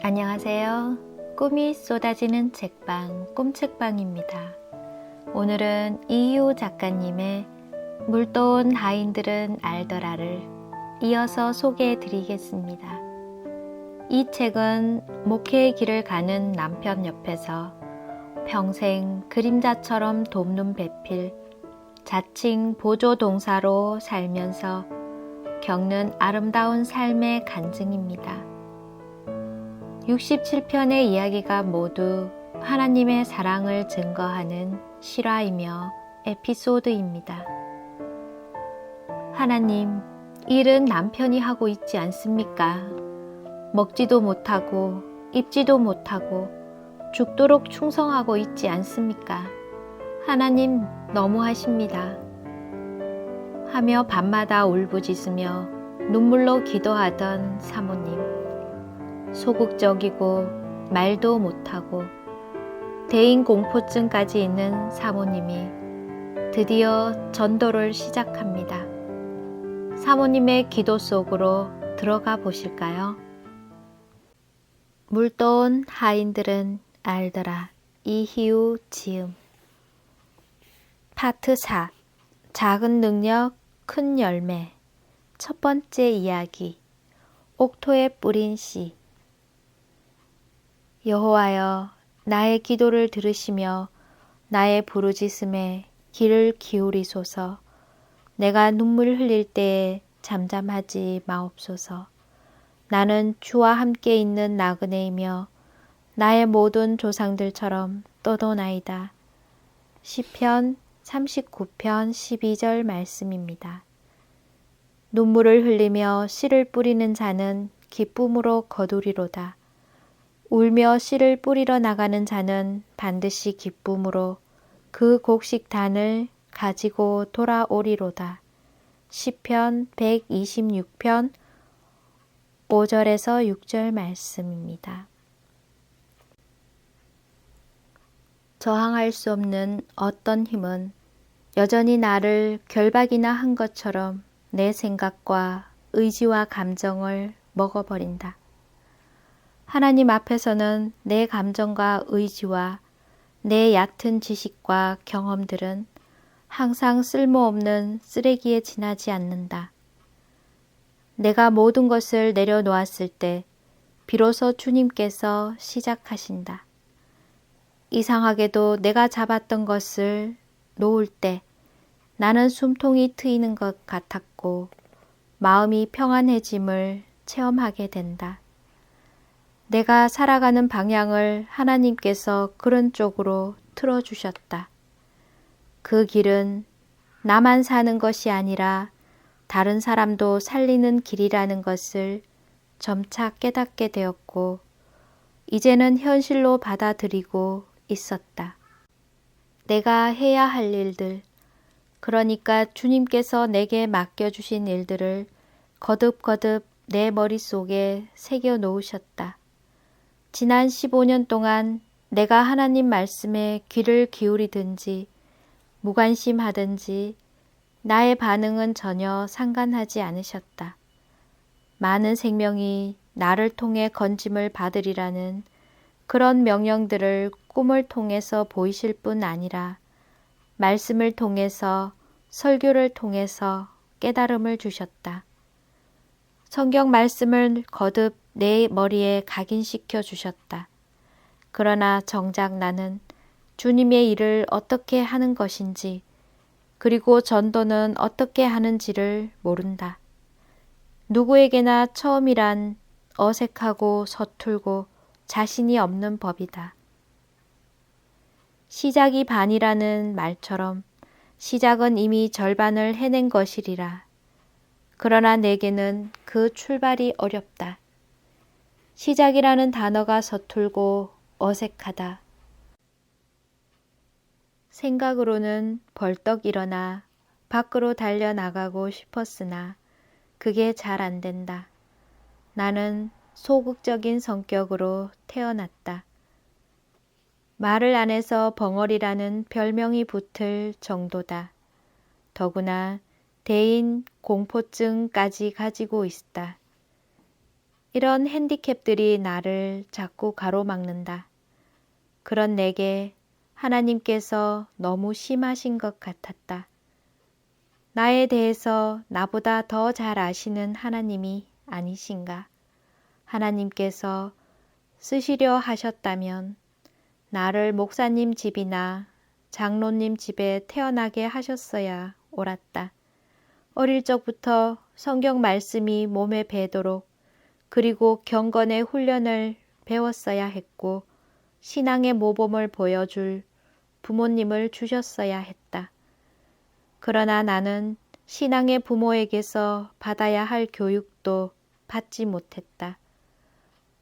안녕하세요. 꿈이 쏟아지는 책방 꿈책방입니다. 오늘은 이희우 작가님의 물도 하인들은 알더라를 이어서 소개해 드리겠습니다. 이 책은 목회의 길을 가는 남편 옆에서 평생 그림자처럼 돕는 배필, 자칭 보조동사로 살면서 겪는 아름다운 삶의 간증입니다. 67편의 이야기가 모두 하나님의 사랑을 증거하는 실화이며 에피소드입니다. 하나님, 일은 남편이 하고 있지 않습니까? 먹지도 못하고 입지도 못하고 죽도록 충성하고 있지 않습니까? 하나님, 너무하십니다. 하며 밤마다 울부짖으며 눈물로 기도하던 사모님. 소극적이고 말도 못하고 대인 공포증까지 있는 사모님이 드디어 전도를 시작합니다. 사모님의 기도 속으로 들어가 보실까요? 물도온 하인들은 알더라. 이희우 지음. 파트 4. 작은 능력, 큰 열매. 첫 번째 이야기. 옥토에 뿌린 씨. 여호와여, 나의 기도를 들으시며 나의 부르짖음에 귀를 기울이소서. 내가 눈물 흘릴 때에 잠잠하지 마옵소서. 나는 주와 함께 있는 나그네이며 나의 모든 조상들처럼 떠도나이다. 시편 39편 12절 말씀입니다. 눈물을 흘리며 씨를 뿌리는 자는 기쁨으로 거두리로다. 울며 씨를 뿌리러 나가는 자는 반드시 기쁨으로 그 곡식단을 가지고 돌아오리로다. 시편 126편 5절에서 6절 말씀입니다. 저항할 수 없는 어떤 힘은 여전히 나를 결박이나 한 것처럼 내 생각과 의지와 감정을 먹어버린다. 하나님 앞에서는 내 감정과 의지와 내 얕은 지식과 경험들은 항상 쓸모없는 쓰레기에 지나지 않는다. 내가 모든 것을 내려놓았을 때 비로소 주님께서 시작하신다. 이상하게도 내가 잡았던 것을 놓을 때 나는 숨통이 트이는 것 같았고 마음이 평안해짐을 체험하게 된다. 내가 살아가는 방향을 하나님께서 그런 쪽으로 틀어주셨다. 그 길은 나만 사는 것이 아니라 다른 사람도 살리는 길이라는 것을 점차 깨닫게 되었고 이제는 현실로 받아들이고 있었다. 내가 해야 할 일들, 그러니까 주님께서 내게 맡겨주신 일들을 거듭거듭 내 머릿속에 새겨 놓으셨다. 지난 15년 동안 내가 하나님 말씀에 귀를 기울이든지 무관심하든지 나의 반응은 전혀 상관하지 않으셨다. 많은 생명이 나를 통해 건짐을 받으리라는 그런 명령들을 꿈을 통해서 보이실 뿐 아니라 말씀을 통해서 설교를 통해서 깨달음을 주셨다. 성경 말씀을 거듭 내 머리에 각인시켜 주셨다. 그러나 정작 나는 주님의 일을 어떻게 하는 것인지 그리고 전도는 어떻게 하는지를 모른다. 누구에게나 처음이란 어색하고 서툴고 자신이 없는 법이다. 시작이 반이라는 말처럼 시작은 이미 절반을 해낸 것이리라. 그러나 내게는 그 출발이 어렵다. 시작이라는 단어가 서툴고 어색하다. 생각으로는 벌떡 일어나 밖으로 달려나가고 싶었으나 그게 잘 안 된다. 나는 소극적인 성격으로 태어났다. 말을 안 해서 벙어리라는 별명이 붙을 정도다. 더구나 대인 공포증까지 가지고 있다. 이런 핸디캡들이 나를 자꾸 가로막는다. 그런 내게 하나님께서 너무 심하신 것 같았다. 나에 대해서 나보다 더 잘 아시는 하나님이 아니신가? 하나님께서 쓰시려 하셨다면 나를 목사님 집이나 장로님 집에 태어나게 하셨어야 옳았다. 어릴 적부터 성경 말씀이 몸에 배도록 그리고 경건의 훈련을 배웠어야 했고 신앙의 모범을 보여줄 부모님을 주셨어야 했다. 그러나 나는 신앙의 부모에게서 받아야 할 교육도 받지 못했다.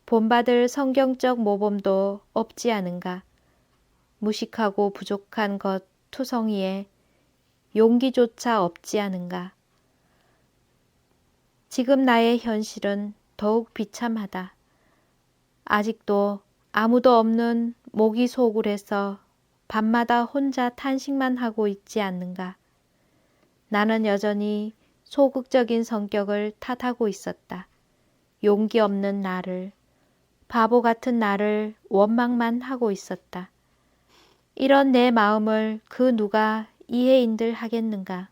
본받을 성경적 모범도 없지 않은가. 무식하고 부족한 것 투성이에 용기조차 없지 않은가. 지금 나의 현실은 더욱 비참하다. 아직도 아무도 없는 모기 소굴에서 밤마다 혼자 탄식만 하고 있지 않는가. 나는 여전히 소극적인 성격을 탓하고 있었다. 용기 없는 나를, 바보 같은 나를 원망만 하고 있었다. 이런 내 마음을 그 누가 이해인들 하겠는가.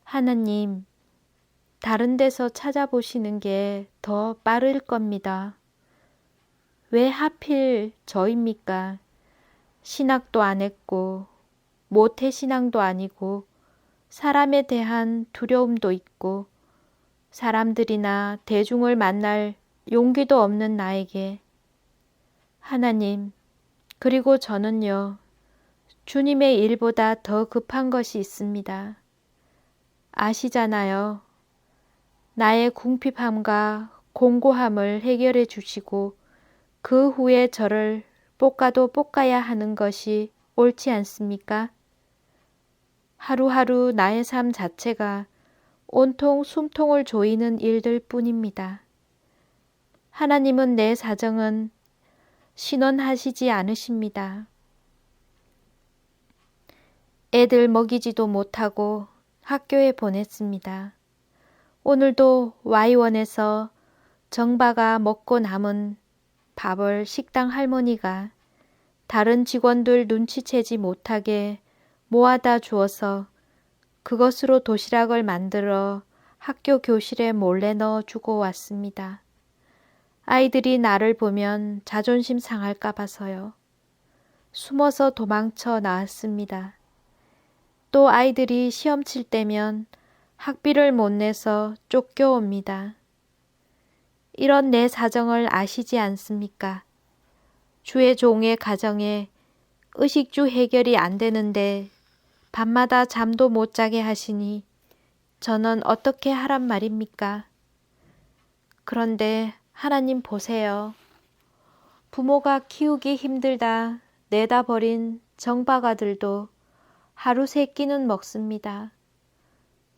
하나님, 다른 데서 찾아보시는 게 더 빠를 겁니다. 왜 하필 저입니까? 신학도 안 했고 모태신앙도 아니고 사람에 대한 두려움도 있고 사람들이나 대중을 만날 용기도 없는 나에게 하나님, 그리고 저는요, 주님의 일보다 더 급한 것이 있습니다. 아시잖아요. 나의 궁핍함과 공고함을 해결해 주시고 그 후에 저를 볶아도 볶아야 하는 것이 옳지 않습니까? 하루하루 나의 삶 자체가 온통 숨통을 조이는 일들 뿐입니다. 하나님은 내 사정은 신원하시지 않으십니다. 애들 먹이지도 못하고 학교에 보냈습니다. 오늘도 Y원에서 정바가 먹고 남은 밥을 식당 할머니가 다른 직원들 눈치채지 못하게 모아다 주어서 그것으로 도시락을 만들어 학교 교실에 몰래 넣어 주고 왔습니다. 아이들이 나를 보면 자존심 상할까 봐서요. 숨어서 도망쳐 나왔습니다. 또 아이들이 시험 칠 때면 학비를 못 내서 쫓겨옵니다. 이런 내 사정을 아시지 않습니까? 주의 종의 가정에 의식주 해결이 안 되는데 밤마다 잠도 못 자게 하시니 저는 어떻게 하란 말입니까? 그런데 하나님 보세요. 부모가 키우기 힘들다 내다 버린 정박아들도 하루 세 끼는 먹습니다.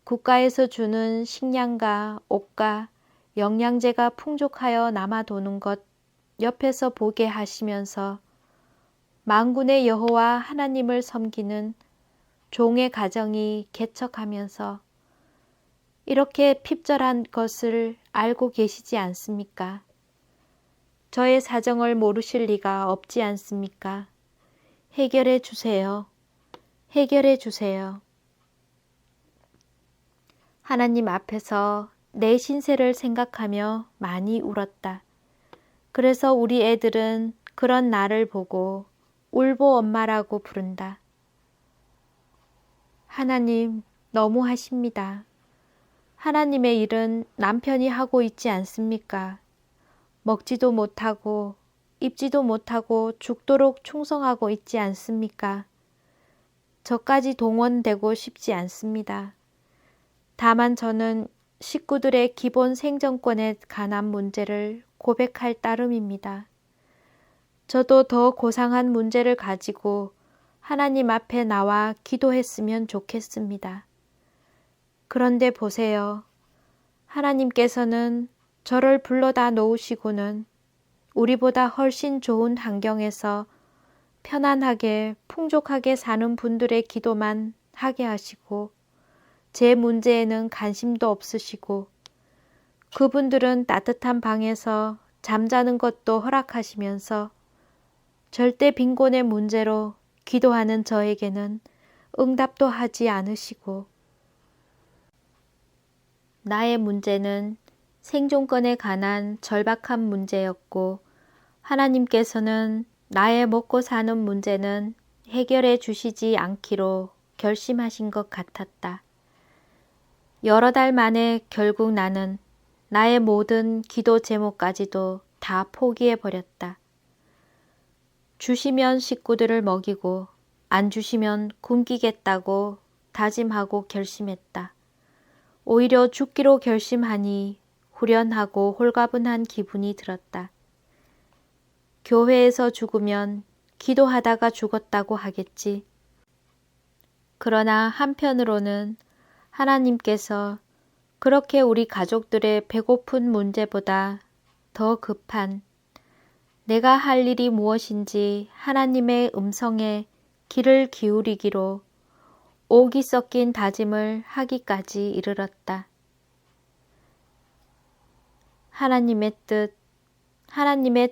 국가에서 주는 식량과 옷과 영양제가 풍족하여 남아도는 것 옆에서 보게 하시면서 만군의 여호와 하나님을 섬기는 종의 가정이 개척하면서 이렇게 핍절한 것을 알고 계시지 않습니까? 저의 사정을 모르실 리가 없지 않습니까? 해결해 주세요. 해결해 주세요. 하나님 앞에서 내 신세를 생각하며 많이 울었다. 그래서 우리 애들은 그런 나를 보고 울보 엄마라고 부른다. 하나님, 너무하십니다. 하나님의 일은 남편이 하고 있지 않습니까? 먹지도 못하고 입지도 못하고 죽도록 충성하고 있지 않습니까? 저까지 동원되고 싶지 않습니다. 다만 저는 식구들의 기본 생존권에 관한 문제를 고백할 따름입니다. 저도 더 고상한 문제를 가지고 하나님 앞에 나와 기도했으면 좋겠습니다. 그런데 보세요. 하나님께서는 저를 불러다 놓으시고는 우리보다 훨씬 좋은 환경에서 편안하게 풍족하게 사는 분들의 기도만 하게 하시고 제 문제에는 관심도 없으시고 그분들은 따뜻한 방에서 잠자는 것도 허락하시면서 절대 빈곤의 문제로 기도하는 저에게는 응답도 하지 않으시고, 나의 문제는 생존권에 관한 절박한 문제였고, 하나님께서는 나의 먹고 사는 문제는 해결해 주시지 않기로 결심하신 것 같았다. 여러 달 만에 결국 나는 나의 모든 기도 제목까지도 다 포기해 버렸다. 주시면 식구들을 먹이고 안 주시면 굶기겠다고 다짐하고 결심했다. 오히려 죽기로 결심하니 후련하고 홀가분한 기분이 들었다. 교회에서 죽으면 기도하다가 죽었다고 하겠지. 그러나 한편으로는 하나님께서 그렇게 우리 가족들의 배고픈 문제보다 더 급한 내가 할 일이 무엇인지 하나님의 음성에 귀를 기울이기로 옥이 섞인 다짐을 하기까지 이르렀다. 하나님의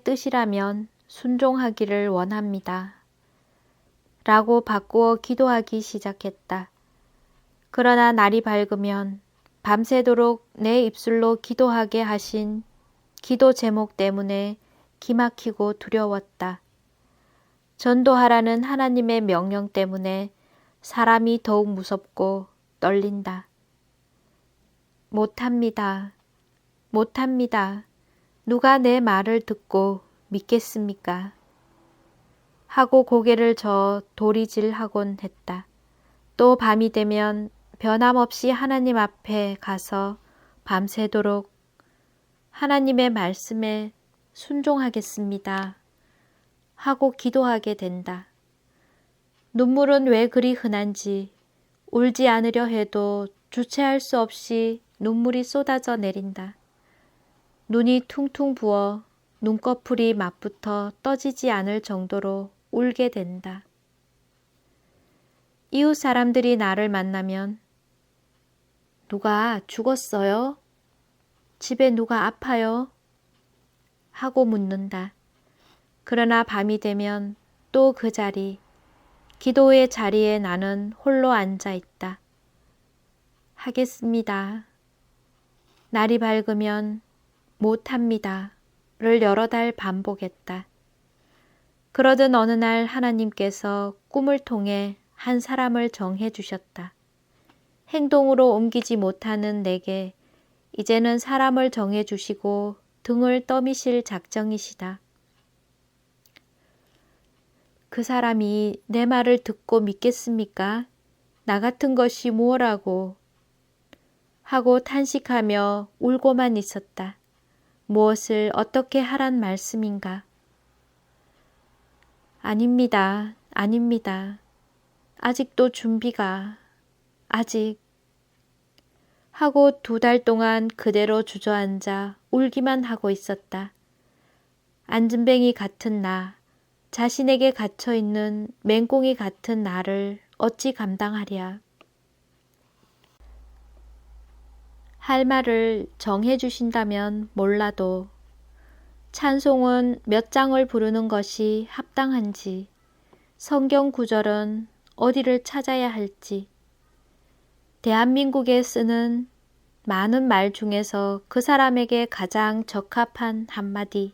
뜻이라면 순종하기를 원합니다. 라고 바꾸어 기도하기 시작했다. 그러나 날이 밝으면 밤새도록 내 입술로 기도하게 하신 기도 제목 때문에 기막히고 두려웠다. 전도하라는 하나님의 명령 때문에 사람이 더욱 무섭고 떨린다. 못합니다. 못합니다. 누가 내 말을 듣고 믿겠습니까? 하고 고개를 저어 도리질하곤 했다. 또 밤이 되면 변함없이 하나님 앞에 가서 밤새도록 하나님의 말씀에 순종하겠습니다. 하고 기도하게 된다. 눈물은 왜 그리 흔한지 울지 않으려 해도 주체할 수 없이 눈물이 쏟아져 내린다. 눈이 퉁퉁 부어 눈꺼풀이 맞붙어 떠지지 않을 정도로 울게 된다. 이웃 사람들이 나를 만나면 누가 죽었어요? 집에 누가 아파요? 하고 묻는다. 그러나 밤이 되면 또 그 자리, 기도의 자리에 나는 홀로 앉아 있다. 하겠습니다. 날이 밝으면 못합니다. 를 여러 달 반복했다. 그러던 어느 날 하나님께서 꿈을 통해 한 사람을 정해 주셨다. 행동으로 옮기지 못하는 내게 이제는 사람을 정해 주시고 등을 떠미실 작정이시다. 그 사람이 내 말을 듣고 믿겠습니까? 나 같은 것이 무엇라고 하고 탄식하며 울고만 있었다. 무엇을 어떻게 하란 말씀인가? 아닙니다. 아닙니다. 아직도 준비가 아직 하고 2달 동안 그대로 주저앉아 울기만 하고 있었다. 안진뱅이 같은 나, 자신에게 갇혀있는 맹꽁이 같은 나를 어찌 감당하랴. 할 말을 정해주신다면 몰라도 찬송은 몇 장을 부르는 것이 합당한지, 성경 구절은 어디를 찾아야 할지, 대한민국에 쓰는 많은 말 중에서 그 사람에게 가장 적합한 한마디,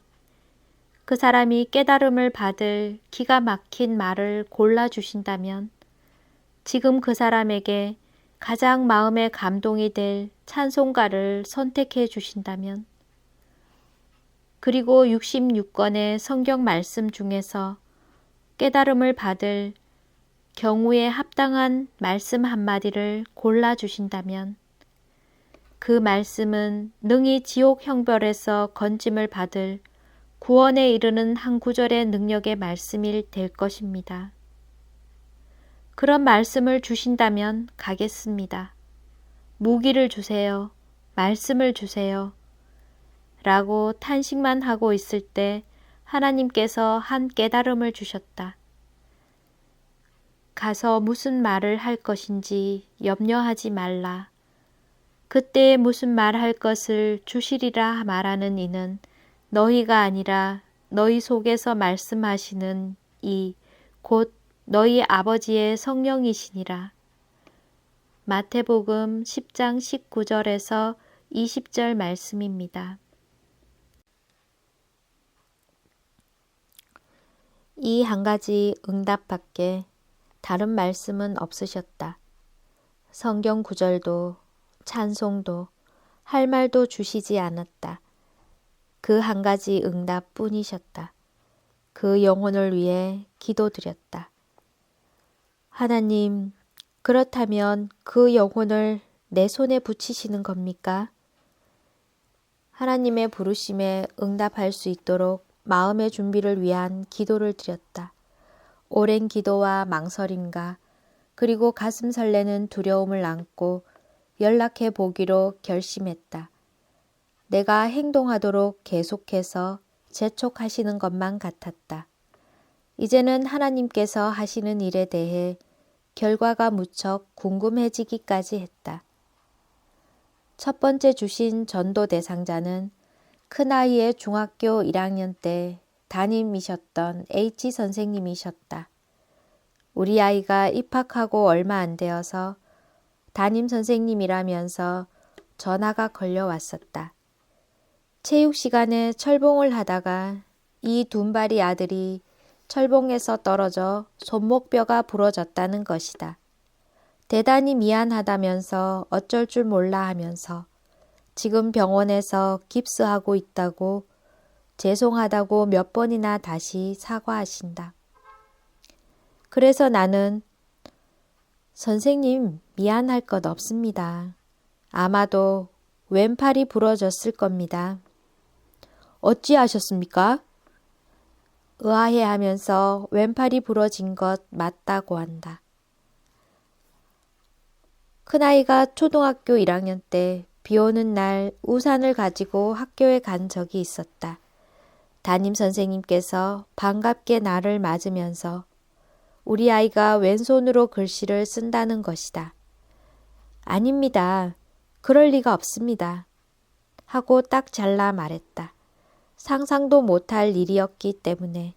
그 사람이 깨달음을 받을 기가 막힌 말을 골라주신다면 지금 그 사람에게 가장 마음에 감동이 될 찬송가를 선택해 주신다면, 그리고 66권의 성경 말씀 중에서 깨달음을 받을 경우에 합당한 말씀 한마디를 골라주신다면 그 말씀은 능히 지옥 형벌에서 건짐을 받을 구원에 이르는 한 구절의 능력의 말씀일 될 것입니다. 그런 말씀을 주신다면 가겠습니다. 무기를 주세요. 말씀을 주세요. 라고 탄식만 하고 있을 때 하나님께서 한 깨달음을 주셨다. 가서 무슨 말을 할 것인지 염려하지 말라. 그때에 무슨 말할 것을 주시리라 말하는 이는 너희가 아니라 너희 속에서 말씀하시는 이 곧 너희 아버지의 성령이시니라. 마태복음 10장 19절에서 20절 말씀입니다. 이 한 가지 응답밖에 다른 말씀은 없으셨다. 성경 구절도 찬송도 할 말도 주시지 않았다. 그 한 가지 응답뿐이셨다. 그 영혼을 위해 기도드렸다. 하나님, 그렇다면 그 영혼을 내 손에 붙이시는 겁니까? 하나님의 부르심에 응답할 수 있도록 마음의 준비를 위한 기도를 드렸다. 오랜 기도와 망설임과 그리고 가슴 설레는 두려움을 안고 연락해 보기로 결심했다. 내가 행동하도록 계속해서 재촉하시는 것만 같았다. 이제는 하나님께서 하시는 일에 대해 결과가 무척 궁금해지기까지 했다. 첫 번째 주신 전도 대상자는 큰아이의 중학교 1학년 때 담임이셨던 H 선생님이셨다. 우리 아이가 입학하고 얼마 안 되어서 담임 선생님이라면서 전화가 걸려왔었다. 체육 시간에 철봉을 하다가 이 둔발이 아들이 철봉에서 떨어져 손목뼈가 부러졌다는 것이다. 대단히 미안하다면서 어쩔 줄 몰라 하면서 지금 병원에서 깁스하고 있다고 죄송하다고 몇 번이나 다시 사과하신다. 그래서 나는 선생님 미안할 것 없습니다. 아마도 왼팔이 부러졌을 겁니다. 어찌하셨습니까? 의아해하면서 왼팔이 부러진 것 맞다고 한다. 큰아이가 초등학교 1학년 때 비 오는 날 우산을 가지고 학교에 간 적이 있었다. 담임 선생님께서 반갑게 나를 맞으면서 우리 아이가 왼손으로 글씨를 쓴다는 것이다. 아닙니다. 그럴 리가 없습니다. 하고 딱 잘라 말했다. 상상도 못할 일이었기 때문에.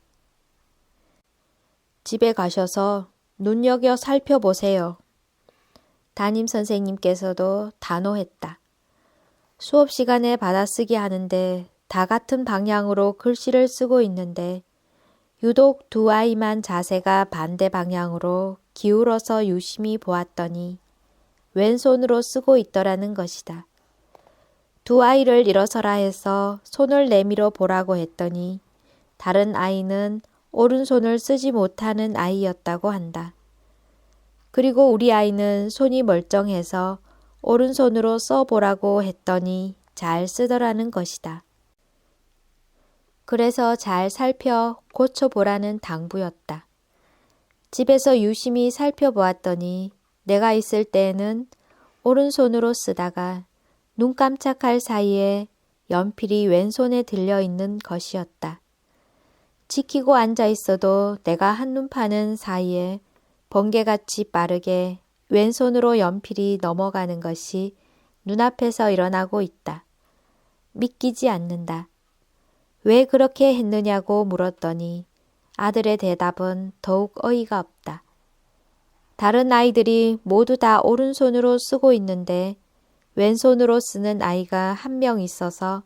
집에 가셔서 눈여겨 살펴보세요. 담임 선생님께서도 단호했다. 수업 시간에 받아쓰기 하는데 다 같은 방향으로 글씨를 쓰고 있는데 유독 두 아이만 자세가 반대 방향으로 기울어서 유심히 보았더니 왼손으로 쓰고 있더라는 것이다. 두 아이를 일어서라 해서 손을 내밀어 보라고 했더니 다른 아이는 오른손을 쓰지 못하는 아이였다고 한다. 그리고 우리 아이는 손이 멀쩡해서 오른손으로 써보라고 했더니 잘 쓰더라는 것이다. 그래서 잘 살펴 고쳐보라는 당부였다. 집에서 유심히 살펴보았더니 내가 있을 때에는 오른손으로 쓰다가 눈 깜짝할 사이에 연필이 왼손에 들려있는 것이었다. 지키고 앉아있어도 내가 한눈 파는 사이에 번개같이 빠르게 왼손으로 연필이 넘어가는 것이 눈앞에서 일어나고 있다. 믿기지 않는다. 왜 그렇게 했느냐고 물었더니 아들의 대답은 더욱 어이가 없다. 다른 아이들이 모두 다 오른손으로 쓰고 있는데 왼손으로 쓰는 아이가 한 명 있어서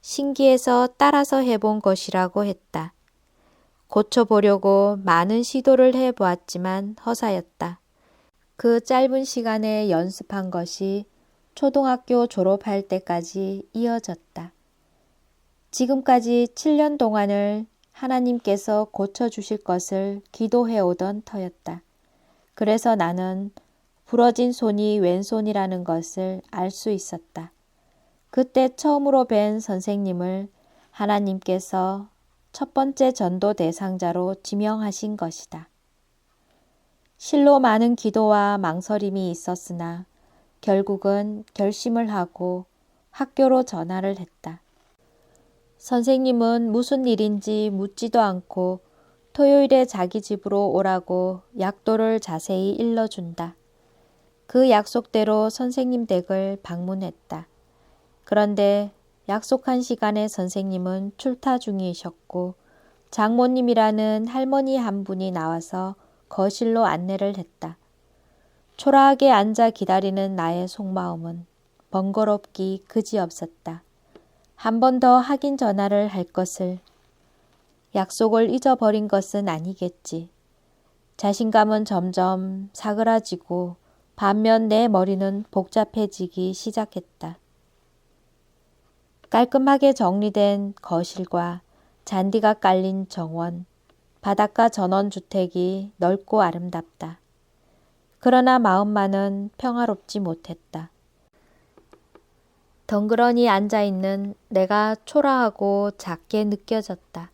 신기해서 따라서 해본 것이라고 했다. 고쳐보려고 많은 시도를 해보았지만 허사였다. 그 짧은 시간에 연습한 것이 초등학교 졸업할 때까지 이어졌다. 지금까지 7년 동안을 하나님께서 고쳐주실 것을 기도해 오던 터였다. 그래서 나는 부러진 손이 왼손이라는 것을 알 수 있었다. 그때 처음으로 뵌 선생님을 하나님께서 첫 번째 전도 대상자로 지명하신 것이다. 실로 많은 기도와 망설임이 있었으나 결국은 결심을 하고 학교로 전화를 했다. 선생님은 무슨 일인지 묻지도 않고 토요일에 자기 집으로 오라고 약도를 자세히 일러준다. 그 약속대로 선생님 댁을 방문했다. 그런데 약속한 시간에 선생님은 출타 중이셨고 장모님이라는 할머니 한 분이 나와서 거실로 안내를 했다. 초라하게 앉아 기다리는 나의 속마음은 번거롭기 그지없었다. 한 번 더 확인 전화를 할 것을, 약속을 잊어버린 것은 아니겠지. 자신감은 점점 사그라지고 반면 내 머리는 복잡해지기 시작했다. 깔끔하게 정리된 거실과 잔디가 깔린 정원, 바닷가 전원주택이 넓고 아름답다. 그러나 마음만은 평화롭지 못했다. 덩그러니 앉아있는 내가 초라하고 작게 느껴졌다.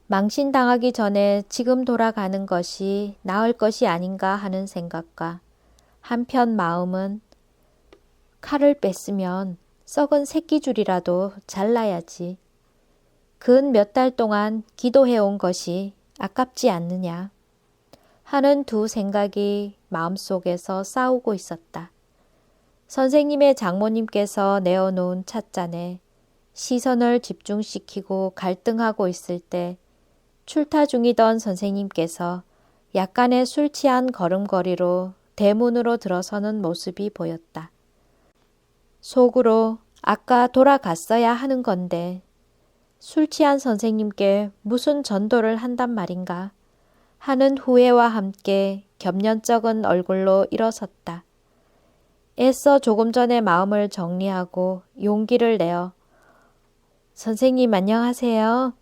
망신당하기 전에 지금 돌아가는 것이 나을 것이 아닌가 하는 생각과 한편 마음은 칼을 뺐으면 썩은 새끼줄이라도 잘라야지. 근 몇 달 동안 기도해온 것이 아깝지 않느냐 하는 두 생각이 마음속에서 싸우고 있었다. 선생님의 장모님께서 내어놓은 찻잔에 시선을 집중시키고 갈등하고 있을 때 출타 중이던 선생님께서 약간의 술 취한 걸음걸이로 대문으로 들어서는 모습이 보였다. 속으로 아까 돌아갔어야 하는 건데 술 취한 선생님께 무슨 전도를 한단 말인가 하는 후회와 함께 겸연쩍은 얼굴로 일어섰다. 애써 조금 전에 마음을 정리하고 용기를 내어 선생님 안녕하세요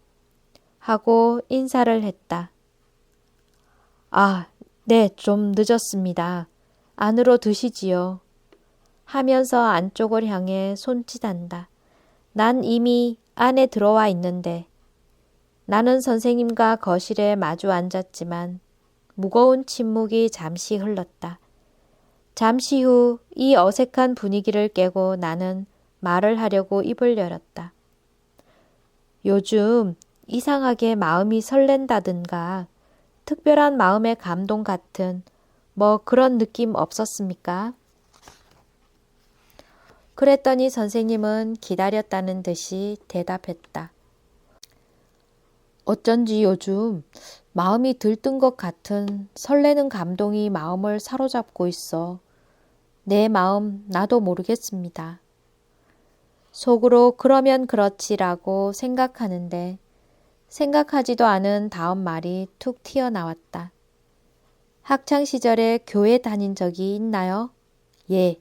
하고 인사를 했다. 아, 네, 좀 늦었습니다. 안으로 드시지요. 하면서 안쪽을 향해 손짓한다. 난 이미 안에 들어와 있는데. 나는 선생님과 거실에 마주 앉았지만 무거운 침묵이 잠시 흘렀다. 잠시 후 이 어색한 분위기를 깨고 나는 말을 하려고 입을 열었다. 요즘 이상하게 마음이 설렌다든가 특별한 마음의 감동 같은 뭐 그런 느낌 없었습니까? 그랬더니 선생님은 기다렸다는 듯이 대답했다. 어쩐지 요즘 마음이 들뜬 것 같은 설레는 감동이 마음을 사로잡고 있어. 내 마음 나도 모르겠습니다. 속으로 그러면 그렇지라고 생각하는데 생각하지도 않은 다음 말이 툭 튀어나왔다. 학창시절에 교회 다닌 적이 있나요? 예.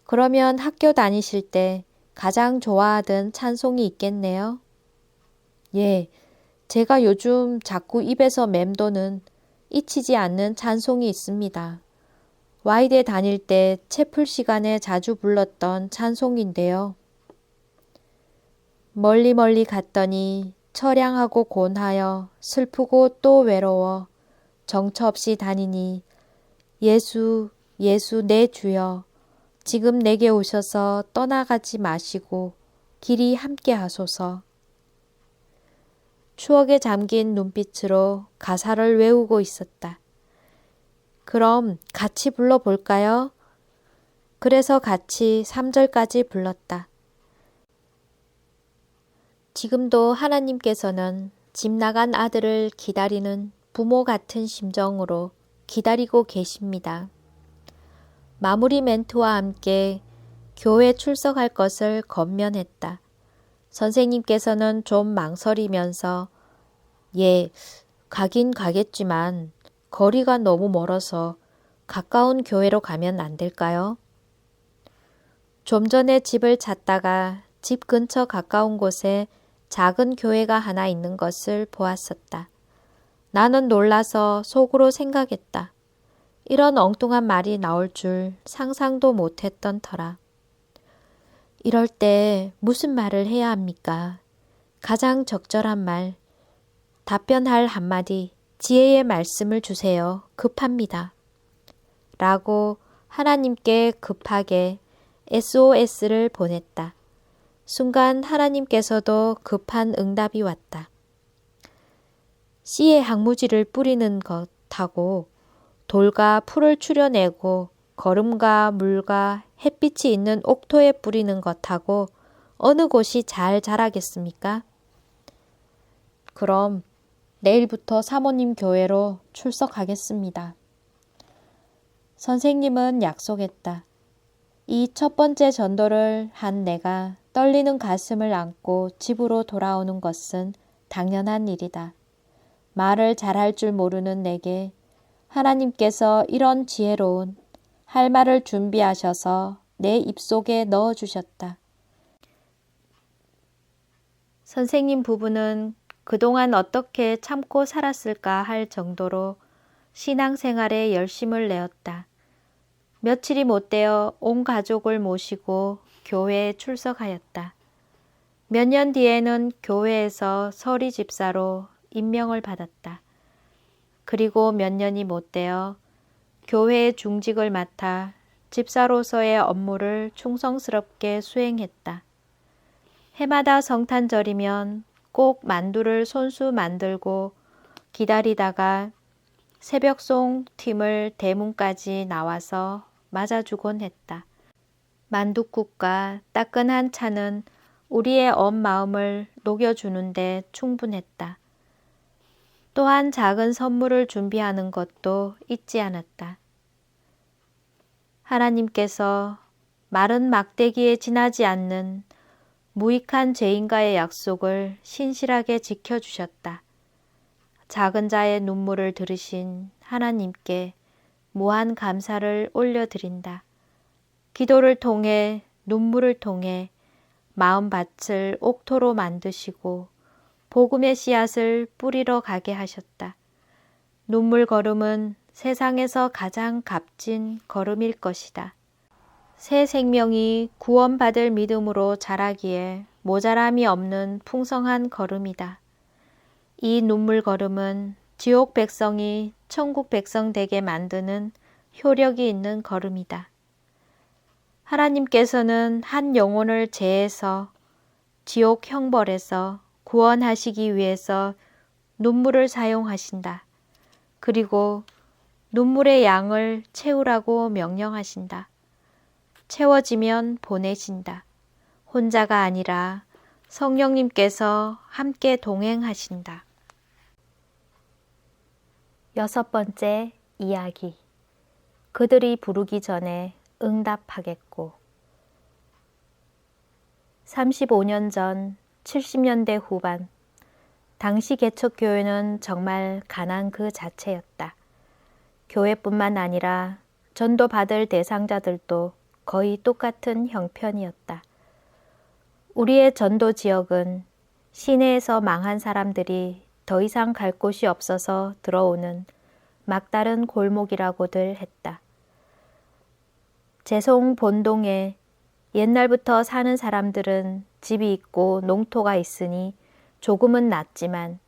그러면 학교 다니실 때 가장 좋아하던 찬송이 있겠네요? 예. 제가 요즘 자꾸 입에서 맴도는 잊히지 않는 찬송이 있습니다. 와이대 다닐 때 채플 시간에 자주 불렀던 찬송인데요. 멀리 멀리 갔더니 처량하고 곤하여 슬프고 또 외로워 정처 없이 다니니 예수 예수 내 주여 지금 내게 오셔서 떠나가지 마시고 길이 함께 하소서. 추억에 잠긴 눈빛으로 가사를 외우고 있었다. 그럼 같이 불러볼까요? 그래서 같이 3절까지 불렀다. 지금도 하나님께서는 집 나간 아들을 기다리는 부모 같은 심정으로 기다리고 계십니다. 마무리 멘트와 함께 교회 출석할 것을 권면했다. 선생님께서는 좀 망설이면서 예, 가긴 가겠지만 거리가 너무 멀어서 가까운 교회로 가면 안 될까요? 좀 전에 집을 찾다가 집 근처 가까운 곳에 작은 교회가 하나 있는 것을 보았었다. 나는 놀라서 속으로 생각했다. 이런 엉뚱한 말이 나올 줄 상상도 못했던 터라. 이럴 때 무슨 말을 해야 합니까? 가장 적절한 말, 답변할 한마디, 지혜의 말씀을 주세요. 급합니다. 라고 하나님께 급하게 SOS를 보냈다. 순간 하나님께서도 급한 응답이 왔다. 씨의 항무지를 뿌리는 것하고 돌과 풀을 추려내고 거름과 물과 햇빛이 있는 옥토에 뿌리는 것하고 어느 곳이 잘 자라겠습니까? 그럼 내일부터 사모님 교회로 출석하겠습니다. 선생님은 약속했다. 이 첫 번째 전도를 한 내가 떨리는 가슴을 안고 집으로 돌아오는 것은 당연한 일이다. 말을 잘할 줄 모르는 내게 하나님께서 이런 지혜로운 할 말을 준비하셔서 내 입속에 넣어주셨다. 선생님 부부는 그동안 어떻게 참고 살았을까 할 정도로 신앙생활에 열심을 내었다. 며칠이 못되어 온 가족을 모시고 교회에 출석하였다. 몇 년 뒤에는 교회에서 서리 집사로 임명을 받았다. 그리고 몇 년이 못되어 교회의 중직을 맡아 집사로서의 업무를 충성스럽게 수행했다. 해마다 성탄절이면 꼭 만두를 손수 만들고 기다리다가 새벽송 팀을 대문까지 나와서 맞아주곤 했다. 만둣국과 따끈한 차는 우리의 엄 마음을 녹여주는데 충분했다. 또한 작은 선물을 준비하는 것도 잊지 않았다. 하나님께서 마른 막대기에 지나지 않는 무익한 죄인과의 약속을 신실하게 지켜주셨다. 작은 자의 눈물을 들으신 하나님께 무한 감사를 올려드린다. 기도를 통해 눈물을 통해 마음밭을 옥토로 만드시고 복음의 씨앗을 뿌리러 가게 하셨다. 눈물 걸음은 세상에서 가장 값진 걸음일 것이다. 새 생명이 구원받을 믿음으로 자라기에 모자람이 없는 풍성한 걸음이다. 이 눈물 걸음은 지옥 백성이 천국 백성 되게 만드는 효력이 있는 걸음이다. 하나님께서는 한 영혼을 제해서 지옥 형벌에서 구원하시기 위해서 눈물을 사용하신다. 그리고 눈물의 양을 채우라고 명령하신다. 채워지면 보내신다. 혼자가 아니라 성령님께서 함께 동행하신다. 6번째 이야기. 그들이 부르기 전에 응답하겠고. 35년 전 70년대 후반, 당시 개척교회는 정말 가난 그 자체였다. 교회뿐만 아니라 전도받을 대상자들도 거의 똑같은 형편이었다. 우리의 전도 지역은 시내에서 망한 사람들이 더 이상 갈 곳이 없어서 들어오는 막다른 골목이라고들 했다. 재송 본동에 옛날부터 사는 사람들은 집이 있고 농토가 있으니 조금은 낫지만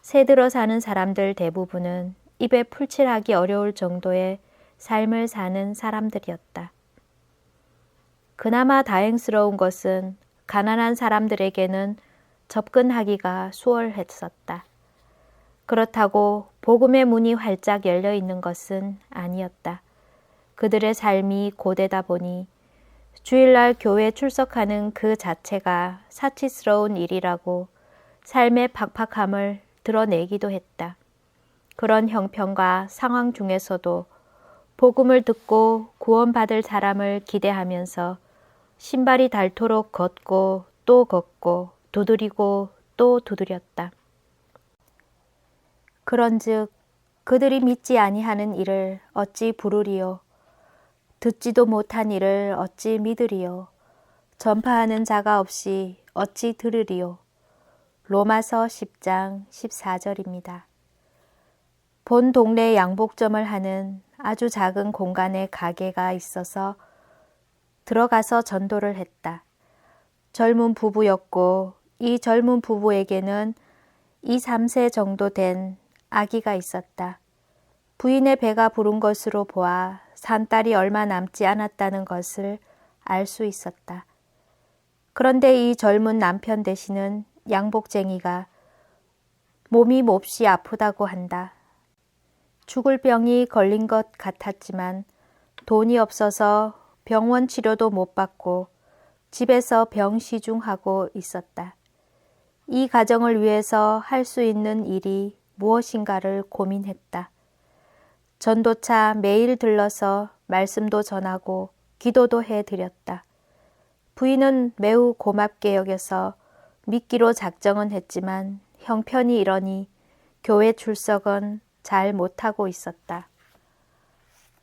새들어 사는 사람들 대부분은 입에 풀칠하기 어려울 정도의 삶을 사는 사람들이었다. 그나마 다행스러운 것은 가난한 사람들에게는 접근하기가 수월했었다. 그렇다고 복음의 문이 활짝 열려 있는 것은 아니었다. 그들의 삶이 고되다 보니 주일날 교회 출석하는 그 자체가 사치스러운 일이라고 삶의 팍팍함을 드러내기도 했다. 그런 형편과 상황 중에서도 복음을 듣고 구원받을 사람을 기대하면서 신발이 닳도록 걷고 또 걷고 두드리고 또 두드렸다. 그런즉 그들이 믿지 아니하는 일을 어찌 부르리요? 듣지도 못한 일을 어찌 믿으리요? 전파하는 자가 없이 어찌 들으리요? 로마서 10장 14절입니다. 본 동네 양복점을 하는 아주 작은 공간에 가게가 있어서 들어가서 전도를 했다. 젊은 부부였고 이 젊은 부부에게는 2, 3세 정도 된 아기가 있었다. 부인의 배가 부른 것으로 보아 산딸이 얼마 남지 않았다는 것을 알 수 있었다. 그런데 이 젊은 남편 되시는 양복쟁이가 몸이 몹시 아프다고 한다. 죽을 병이 걸린 것 같았지만 돈이 없어서 병원 치료도 못 받고 집에서 병시중하고 있었다. 이 가정을 위해서 할 수 있는 일이 무엇인가를 고민했다. 전도차 매일 들러서 말씀도 전하고 기도도 해드렸다. 부인은 매우 고맙게 여겨서 믿기로 작정은 했지만 형편이 이러니 교회 출석은 잘 못하고 있었다.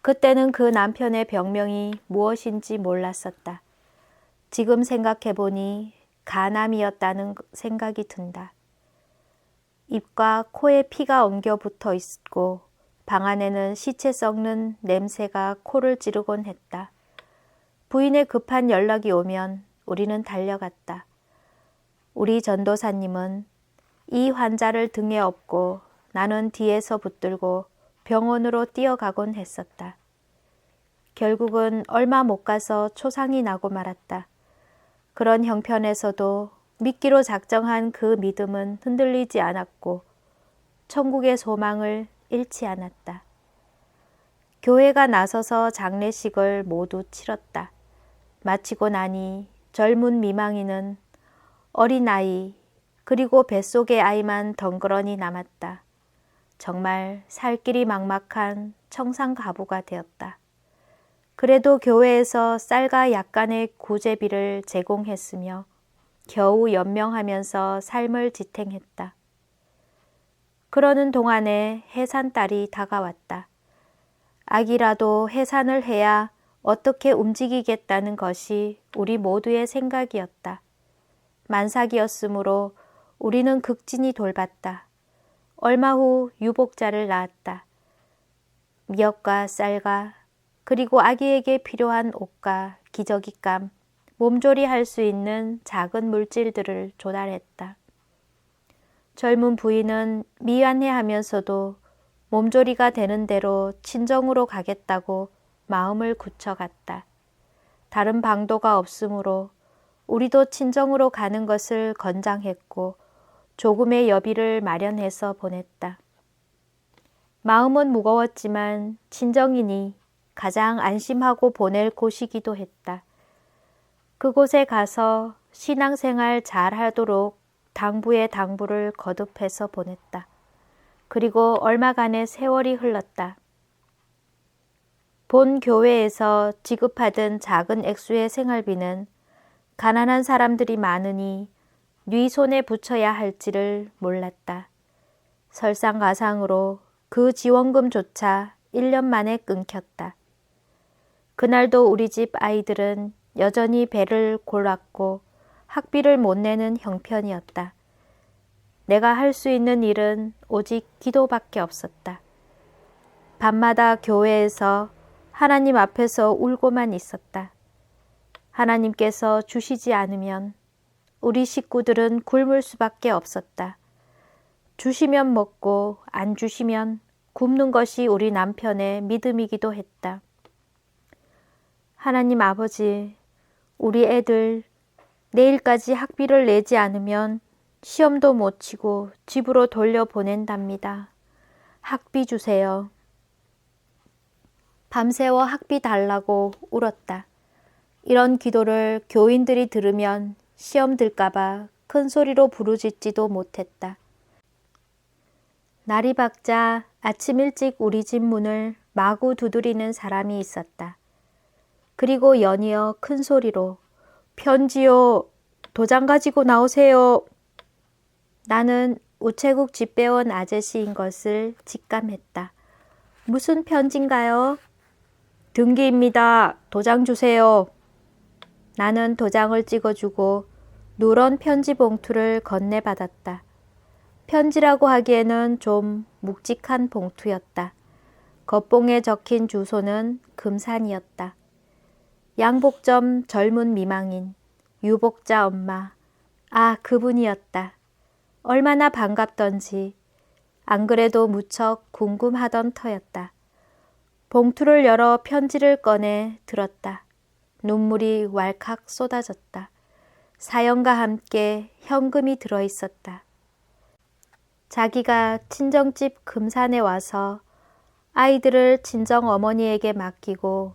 그때는 그 남편의 병명이 무엇인지 몰랐었다. 지금 생각해보니 간암이었다는 생각이 든다. 입과 코에 피가 엉겨 붙어 있고 방 안에는 시체 썩는 냄새가 코를 찌르곤 했다. 부인의 급한 연락이 오면 우리는 달려갔다. 우리 전도사님은 이 환자를 등에 업고 나는 뒤에서 붙들고 병원으로 뛰어가곤 했었다. 결국은 얼마 못 가서 초상이 나고 말았다. 그런 형편에서도 믿기로 작정한 그 믿음은 흔들리지 않았고 천국의 소망을 잃지 않았다. 교회가 나서서 장례식을 모두 치렀다. 마치고 나니 젊은 미망이는 어린아이 그리고 뱃속의 아이만 덩그러니 남았다. 정말 살 길이 막막한 청산가부가 되었다. 그래도 교회에서 쌀과 약간의 구제비를 제공했으며 겨우 연명하면서 삶을 지탱했다. 그러는 동안에 해산달이 다가왔다. 아기라도 해산을 해야 어떻게 움직이겠다는 것이 우리 모두의 생각이었다. 만삭이었으므로 우리는 극진히 돌봤다. 얼마 후 유복자를 낳았다. 미역과 쌀과 그리고 아기에게 필요한 옷과 기저귀감, 몸조리할 수 있는 작은 물질들을 조달했다. 젊은 부인은 미안해하면서도 몸조리가 되는 대로 친정으로 가겠다고 마음을 굳혀갔다. 다른 방도가 없으므로 우리도 친정으로 가는 것을 권장했고 조금의 여비를 마련해서 보냈다. 마음은 무거웠지만 친정이니 가장 안심하고 보낼 곳이기도 했다. 그곳에 가서 신앙생활 잘하도록 당부의 당부를 거듭해서 보냈다. 그리고 얼마간의 세월이 흘렀다. 본 교회에서 지급하던 작은 액수의 생활비는 가난한 사람들이 많으니 네 손에 붙여야 할지를 몰랐다. 설상가상으로 그 지원금조차 1년 만에 끊겼다. 그날도 우리 집 아이들은 여전히 배를 골았고 학비를 못 내는 형편이었다. 내가 할 수 있는 일은 오직 기도밖에 없었다. 밤마다 교회에서 하나님 앞에서 울고만 있었다. 하나님께서 주시지 않으면 우리 식구들은 굶을 수밖에 없었다. 주시면 먹고 안 주시면 굶는 것이 우리 남편의 믿음이기도 했다. 하나님 아버지, 우리 애들 내일까지 학비를 내지 않으면 시험도 못 치고 집으로 돌려보낸답니다. 학비 주세요. 밤새워 학비 달라고 울었다. 이런 기도를 교인들이 들으면 시험 들까봐 큰 소리로 부르짖지도 못했다. 날이 밝자 아침 일찍 우리 집 문을 마구 두드리는 사람이 있었다. 그리고 연이어 큰 소리로 편지요, 도장 가지고 나오세요. 나는 우체국 집배원 아저씨인 것을 직감했다. 무슨 편지인가요? 등기입니다. 도장 주세요. 나는 도장을 찍어주고 누런 편지 봉투를 건네받았다. 편지라고 하기에는 좀 묵직한 봉투였다. 겉봉에 적힌 주소는 금산이었다. 양복점 젊은 미망인, 유복자 엄마, 그분이었다. 얼마나 반갑던지, 안 그래도 무척 궁금하던 터였다. 봉투를 열어 편지를 꺼내 들었다. 눈물이 왈칵 쏟아졌다. 사연과 함께 현금이 들어있었다. 자기가 친정집 금산에 와서 아이들을 친정 어머니에게 맡기고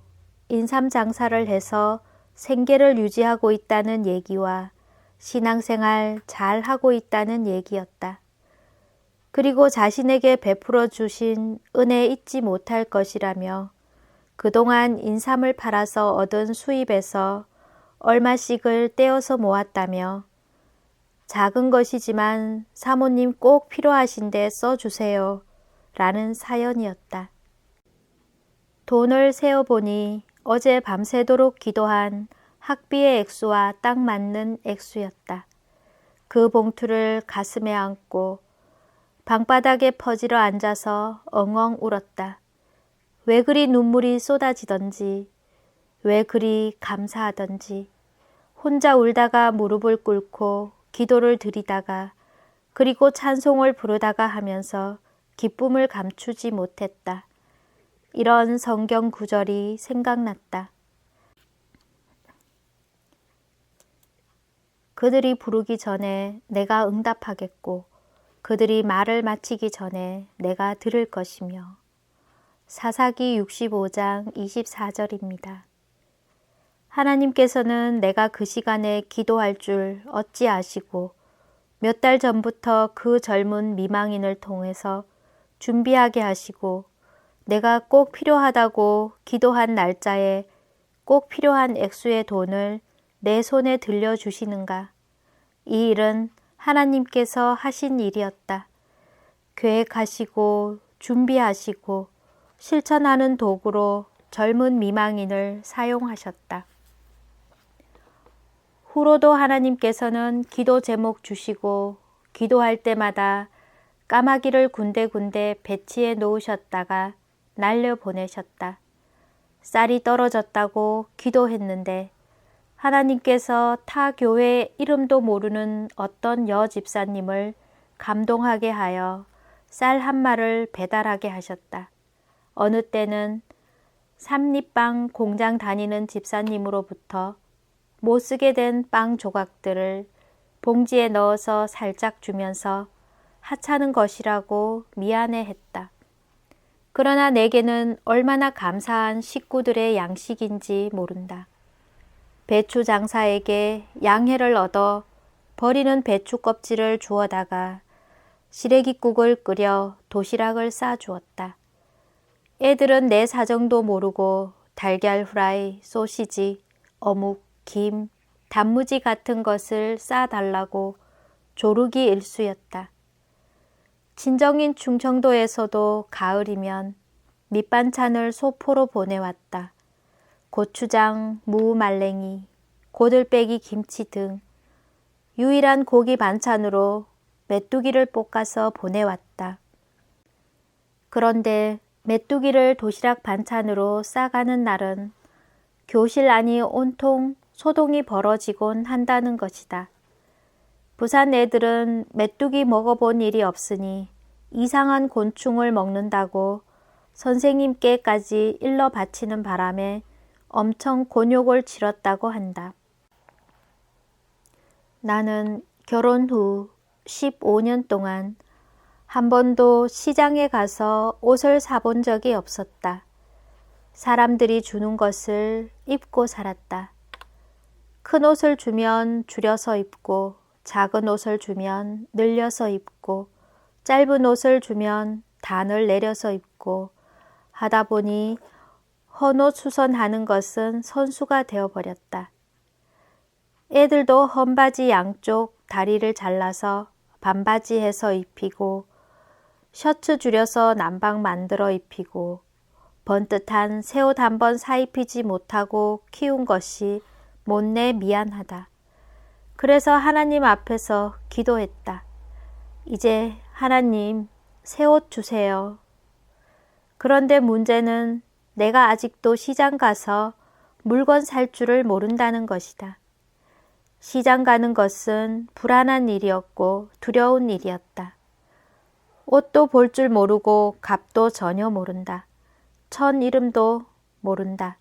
인삼 장사를 해서 생계를 유지하고 있다는 얘기와 신앙생활 잘 하고 있다는 얘기였다. 그리고 자신에게 베풀어 주신 은혜 잊지 못할 것이라며 그동안 인삼을 팔아서 얻은 수입에서 얼마씩을 떼어서 모았다며 작은 것이지만 사모님 꼭 필요하신데 써주세요 라는 사연이었다. 돈을 세어보니 어제 밤새도록 기도한 학비의 액수와 딱 맞는 액수였다. 그 봉투를 가슴에 안고 방바닥에 퍼지러 앉아서 엉엉 울었다. 왜 그리 눈물이 쏟아지던지, 왜 그리 감사하던지, 혼자 울다가 무릎을 꿇고 기도를 드리다가 그리고 찬송을 부르다가 하면서 기쁨을 감추지 못했다. 이런 성경 구절이 생각났다. 그들이 부르기 전에 내가 응답하겠고 그들이 말을 마치기 전에 내가 들을 것이며. 사사기 65장 24절입니다. 하나님께서는 내가 그 시간에 기도할 줄 어찌 아시고 몇 달 전부터 그 젊은 미망인을 통해서 준비하게 하시고 내가 꼭 필요하다고 기도한 날짜에 꼭 필요한 액수의 돈을 내 손에 들려주시는가? 이 일은 하나님께서 하신 일이었다. 계획하시고 준비하시고 실천하는 도구로 젊은 미망인을 사용하셨다. 후로도 하나님께서는 기도 제목 주시고 기도할 때마다 까마귀를 군데군데 배치해 놓으셨다가 날려보내셨다. 쌀이 떨어졌다고 기도했는데 하나님께서 타 교회의 이름도 모르는 어떤 여집사님을 감동하게 하여 쌀 한 마를 배달하게 하셨다. 어느 때는 삼립빵 공장 다니는 집사님으로부터 못 쓰게 된 빵 조각들을 봉지에 넣어서 살짝 주면서 하찮은 것이라고 미안해했다. 그러나 내게는 얼마나 감사한 식구들의 양식인지 모른다. 배추 장사에게 양해를 얻어 버리는 배추 껍질을 주워다가 시래기국을 끓여 도시락을 싸주었다. 애들은 내 사정도 모르고 달걀 후라이, 소시지, 어묵, 김, 단무지 같은 것을 싸달라고 조르기 일쑤였다. 친정인 충청도에서도 가을이면 밑반찬을 소포로 보내왔다. 고추장, 무 말랭이, 고들빼기 김치 등 유일한 고기 반찬으로 메뚜기를 볶아서 보내왔다. 그런데 메뚜기를 도시락 반찬으로 싸가는 날은 교실 안이 온통 소동이 벌어지곤 한다는 것이다. 부산 애들은 메뚜기 먹어본 일이 없으니 이상한 곤충을 먹는다고 선생님께까지 일러 바치는 바람에 엄청 곤욕을 치렀다고 한다. 나는 결혼 후 15년 동안 한 번도 시장에 가서 옷을 사본 적이 없었다. 사람들이 주는 것을 입고 살았다. 큰 옷을 주면 줄여서 입고 작은 옷을 주면 늘려서 입고 짧은 옷을 주면 단을 내려서 입고 하다 보니 헌옷수선하는 것은 선수가 되어버렸다. 애들도 헌바지 양쪽 다리를 잘라서 반바지 해서 입히고 셔츠 줄여서 남방 만들어 입히고 번듯한 새 옷 한 번 사입히지 못하고 키운 것이 못내 미안하다. 그래서 하나님 앞에서 기도했다. 이제 하나님 새 옷 주세요. 그런데 문제는 내가 아직도 시장 가서 물건 살 줄을 모른다는 것이다. 시장 가는 것은 불안한 일이었고 두려운 일이었다. 옷도 볼 줄 모르고 값도 전혀 모른다. 천 이름도 모른다.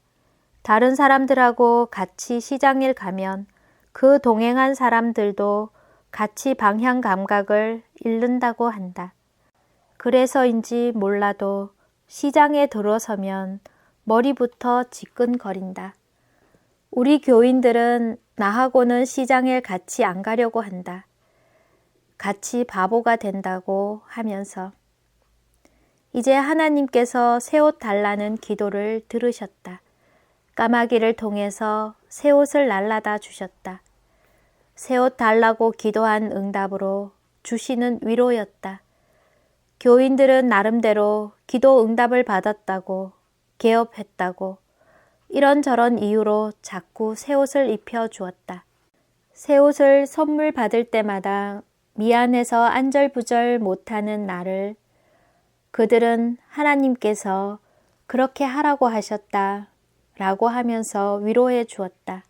다른 사람들하고 같이 시장에 가면 그 동행한 사람들도 같이 방향 감각을 잃는다고 한다. 그래서인지 몰라도 시장에 들어서면 머리부터 지끈거린다. 우리 교인들은 나하고는 시장에 같이 안 가려고 한다. 같이 바보가 된다고 하면서. 이제 하나님께서 새 옷 달라는 기도를 들으셨다. 까마귀를 통해서 새 옷을 날라다 주셨다. 새 옷 달라고 기도한 응답으로 주시는 위로였다. 교인들은 나름대로 기도 응답을 받았다고, 개업했다고, 이런저런 이유로 자꾸 새 옷을 입혀 주었다. 새 옷을 선물 받을 때마다 미안해서 안절부절 못하는 나를 그들은 하나님께서 그렇게 하라고 하셨다 라고 하면서 위로해 주었다.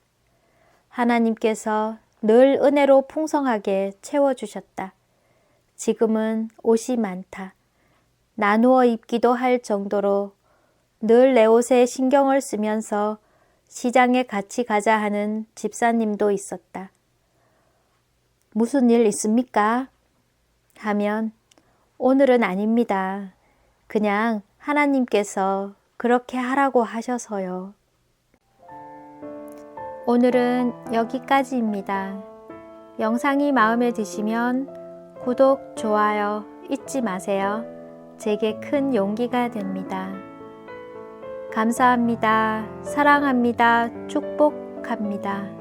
하나님께서 늘 은혜로 풍성하게 채워주셨다. 지금은 옷이 많다. 나누어 입기도 할 정도로 늘 내 옷에 신경을 쓰면서 시장에 같이 가자 하는 집사님도 있었다. 무슨 일 있습니까? 하면 오늘은 아닙니다. 그냥 하나님께서 그렇게 하라고 하셔서요. 오늘은 여기까지입니다. 영상이 마음에 드시면 구독, 좋아요 잊지 마세요. 제게 큰 용기가 됩니다. 감사합니다. 사랑합니다. 축복합니다.